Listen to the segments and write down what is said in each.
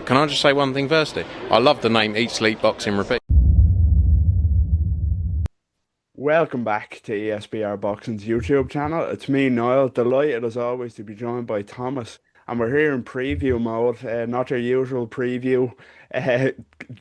can I just say one thing firstly? I love the name Eat Sleep Boxing Repeat. Welcome back to ESBR Boxing's YouTube channel. It's me, Niall. Delighted as always to be joined by Thomas. And we're here in preview mode, not your usual preview uh,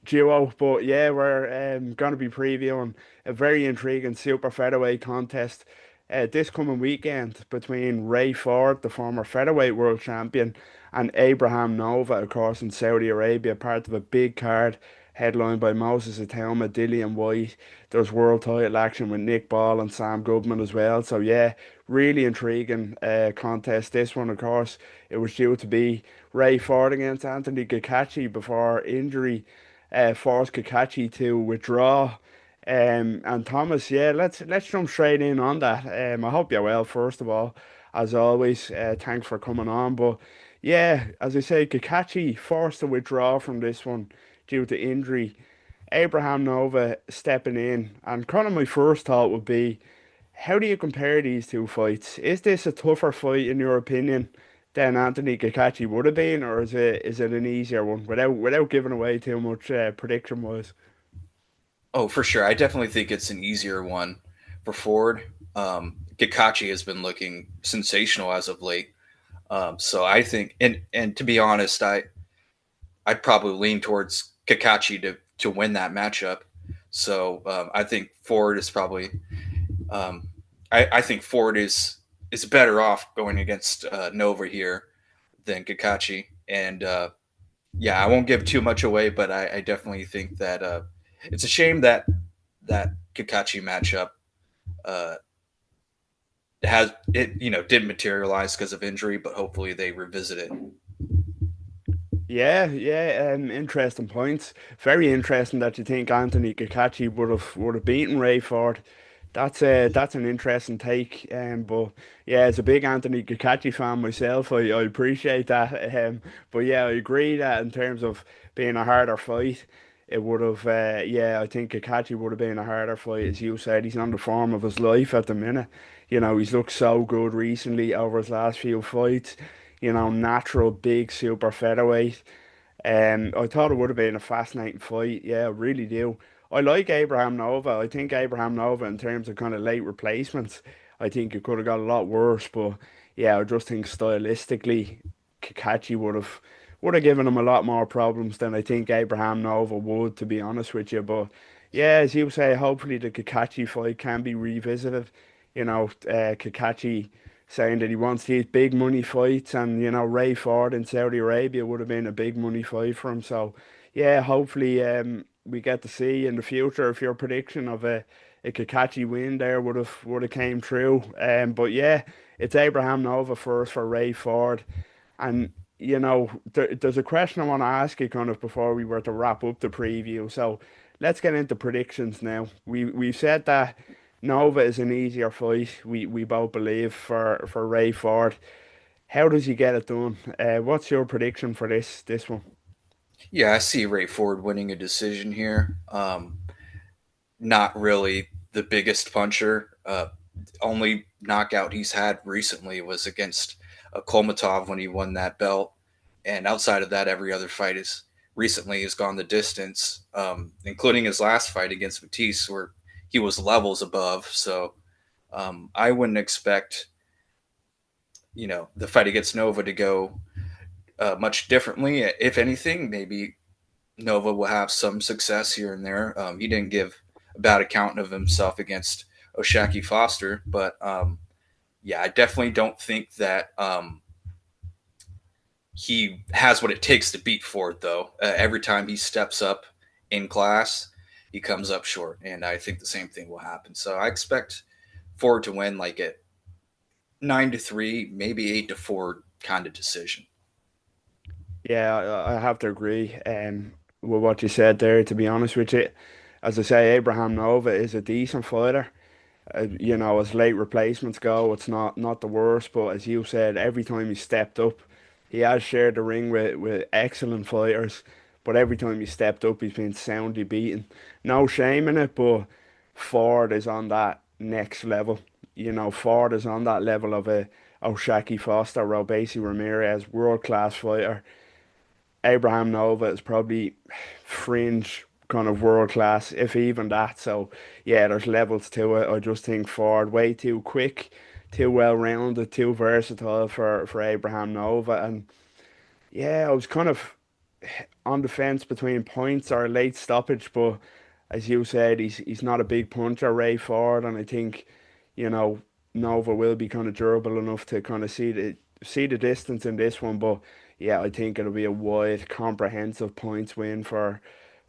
duo, but yeah, we're going to be previewing a very intriguing super featherweight contest this coming weekend between Ray Ford, the former featherweight world champion, and Abraham Nova, of course, in Saudi Arabia, part of a big card headlined by Moses Atauma, Dillian White. There's world title action with Nick Ball and Sam Goodman as well. So yeah, really intriguing contest. This one, of course, it was due to be Ray Ford against Anthony Cacace before injury forced Cacace to withdraw. And Thomas, yeah, let's jump straight in on that. I hope you're well, first of all, as always. Thanks for coming on. But yeah, as I say, Cacace forced to withdraw from this one due to injury. Abraham Nova stepping in, and kind of my first thought would be, how do you compare these two fights? Is this a tougher fight in your opinion than Anthony Cacace would have been, or is it an easier one without giving away too much prediction wise? Oh, for sure. I definitely think it's an easier one for Ford. Kakachi has been looking sensational as of late. So I think, and to be honest, I'd probably lean towards Kakachi to win that matchup. So I think Ford is probably, I think Ford is better off going against Nova here than Kakachi. And yeah, I won't give too much away, but I definitely think that it's a shame that Kakachi matchup uh, has it didn't materialize because of injury, but hopefully they revisit it. Yeah, yeah, interesting points. Very interesting that you think Anthony Cacace would have beaten Ray Ford. That's an interesting take. But yeah, as a big Anthony Cacace fan myself, I appreciate that. But yeah, I agree that in terms of being a harder fight, it would have. Yeah, I think Cacace would have been a harder fight, as you said. He's on the form of his life at the minute. He's looked so good recently over his last few fights. Natural big super featherweight. I thought it would have been a fascinating fight. Yeah, I really do. I like Abraham Nova. I think Abraham Nova, in terms of kind of late replacements, I think it could have got a lot worse. But yeah, I just think stylistically, Kakachi would have given him a lot more problems than I think Abraham Nova would, to be honest with you. But yeah, as you say, hopefully the Kakachi fight can be revisited. Kakachi saying that he wants these big money fights, and Ray Ford in Saudi Arabia would have been a big money fight for him. So yeah, hopefully we get to see in the future if your prediction of a Kakachi win there would have came true. But yeah, it's Abraham Nova first for Ray Ford, and there's a question I want to ask you kind of before we were to wrap up the preview. So let's get into predictions now. We've said that Nova is an easier fight. We both believe for Ray Ford. How does he get it done? What's your prediction for this one? Yeah, I see Ray Ford winning a decision here. Not really the biggest puncher. Only knockout he's had recently was against Kolmatov when he won that belt, and outside of that, every other fight is recently has gone the distance, including his last fight against Matisse, where he was levels above. So I wouldn't expect the fight against Nova to go much differently. If anything, maybe Nova will have some success here and there. He didn't give a bad account of himself against Oshaki Foster, but yeah, I definitely don't think that he has what it takes to beat Ford, though. Every time he steps up in class, he comes up short, and I think the same thing will happen. So I expect Ford to win like at 9-3, maybe 8-4 kind of decision. Yeah, I have to agree with what you said there. To be honest with you, as I say, Abraham Nova is a decent fighter. As late replacements go, it's not the worst. But as you said, every time he stepped up, he has shared the ring with excellent fighters. But every time he stepped up, he's been soundly beaten. No shame in it, but Ford is on that next level. Ford is on that level of a Oshaki Foster, Robesi Ramirez, world class fighter. Abraham Nova is probably fringe kind of world class, if even that. So yeah, there's levels to it. I just think Ford way too quick, too well rounded, too versatile for Abraham Nova. And yeah, I was kind of on the fence between points or a late stoppage, but as you said, he's not a big puncher, Ray Ford, and I think, you know, Nova will be kind of durable enough to kind of see the distance in this one. But yeah, I think it'll be a wide, comprehensive points win for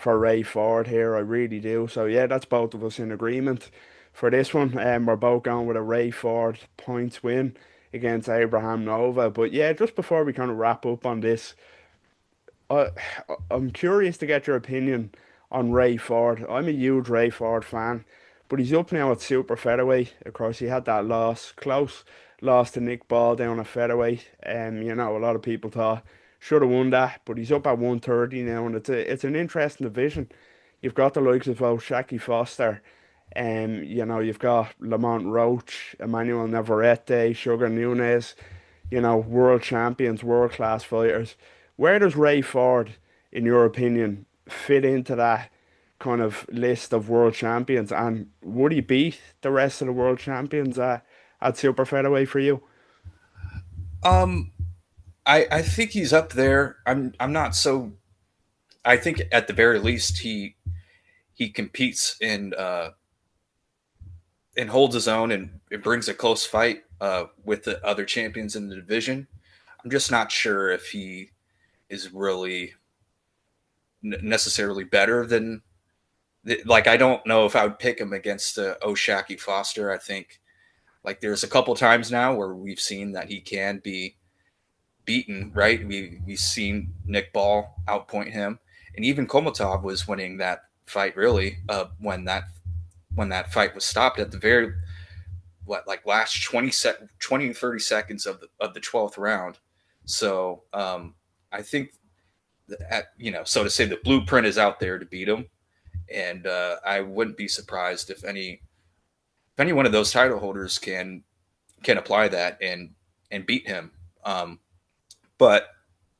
Ray Ford here. I really do. So yeah, that's both of us in agreement for this one. We're both going with a Ray Ford points win against Abraham Nova. But yeah, just before we kind of wrap up on this. I I'm curious to get your opinion on Ray Ford. I'm a huge Ray Ford fan, but he's up now at super featherweight. Of course, he had that loss, close loss to Nick Ball down at featherweight. A lot of people thought should have won that, but he's up at 130 now, and it's an interesting division. You've got the likes of Shaki Foster, you've got Lamont Roach, Emmanuel Navarrete, Sugar Nunez, world champions, world class fighters. Where does Ray Ford, in your opinion, fit into that kind of list of world champions? And would he beat the rest of the world champions at super featherweight for you? Um, I think he's up there. I'm not so. I think at the very least he competes and holds his own and it brings a close fight with the other champions in the division. I'm just not sure if he is really necessarily better than like I don't know if I would pick him against Oshaki Foster. I think like there's a couple times now where we've seen that he can be beaten. Right, we've seen Nick Ball outpoint him, and even Komatov was winning that fight really when that fight was stopped at the very last 20 30 seconds of the 12th round. So I think that, so to say the blueprint is out there to beat him, and I wouldn't be surprised if any one of those title holders can apply that and beat him. But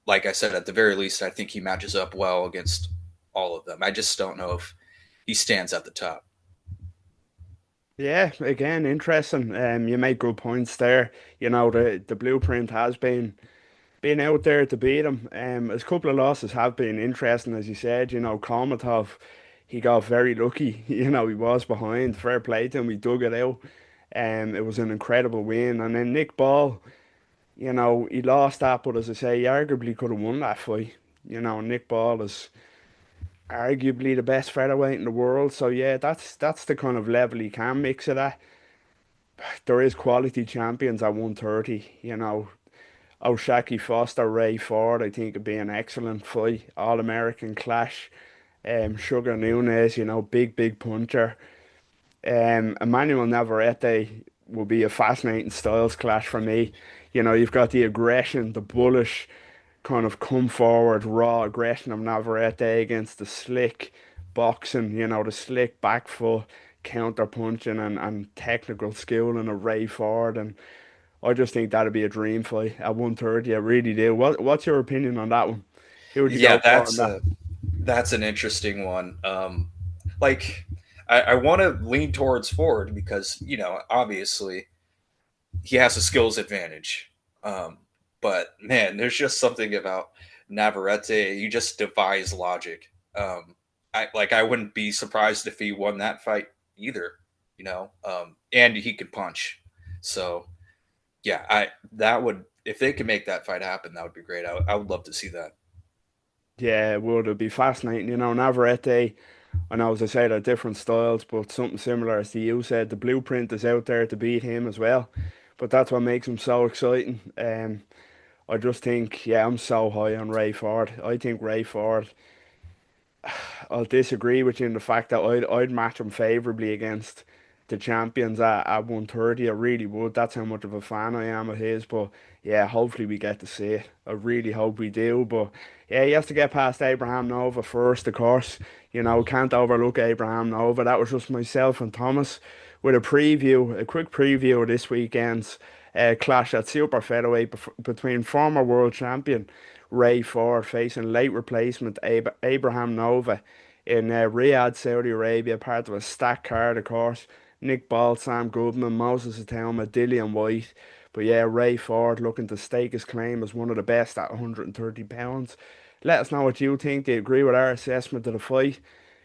like I said, at the very least, I think he matches up well against all of them. I just don't know if he stands at the top. Yeah, again, interesting. You make good points there. The blueprint has been out there to beat him. A couple of losses have been interesting, as you said. Komatov, he got very lucky. He was behind. Fair play to him. He dug it out. It was an incredible win. And then Nick Ball, he lost that, but as I say, he arguably could have won that fight. Nick Ball is arguably the best featherweight in the world. So yeah, that's the kind of level he can mix it at. There is quality champions at 130. O'Shaki Foster, Ray Ford, I think would be an excellent fight. All American clash. Sugar Nunez, big puncher. Emmanuel Navarrete will be a fascinating styles clash for me. You've got the aggression, the bullish kind of come forward, raw aggression of Navarrete against the slick boxing, the slick back foot, counter punching and technical skill and a Ray Ford. And I just think that'd be a dream fight at 130. I really do. What's your opinion on that one? Who would you Yeah, go for on that? that's an interesting one. Like I want to lean towards Ford because obviously he has a skills advantage. But man, there's just something about Navarrete. He just defies logic. I wouldn't be surprised if he won that fight either. And he can punch. So yeah, I that would if they could make that fight happen, that would be great. I would love to see that. Yeah, it would. It'd be fascinating. Navarrete, I know, as I say, they're different styles, but something similar as you said, the blueprint is out there to beat him as well. But that's what makes him so exciting. I just think, yeah, I'm so high on Ray Ford. I think Ray Ford, I'll disagree with you in the fact that I'd match him favourably against the champions at 130. I really would. That's how much of a fan I am of his. But yeah, hopefully we get to see it. I really hope we do. But yeah, he has to get past Abraham Nova first, of course. Can't overlook Abraham Nova. That was just myself and Thomas with a quick preview of this weekend's clash at super featherweight between former world champion Ray Ford facing late replacement Abraham Nova in Riyadh, Saudi Arabia, part of a stacked card, of course. Nick Ball, Sam Goodman, Moses Atauma, Dillian White. But yeah, Ray Ford looking to stake his claim as one of the best at 130 pounds. Let us know what you think. Do you agree with our assessment of the fight?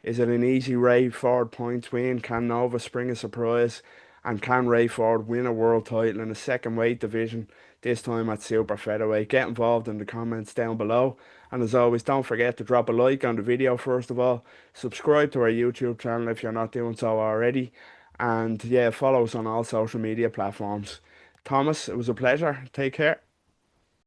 Is it an easy Ray Ford points win? Can Nova spring a surprise? And can Ray Ford win a world title in the second weight division, this time at super featherweight? Get involved in the comments down below. And as always, don't forget to drop a like on the video first of all. Subscribe to our YouTube channel if you're not doing so already. And yeah, follow us on all social media platforms. Thomas, it was a pleasure. Take care.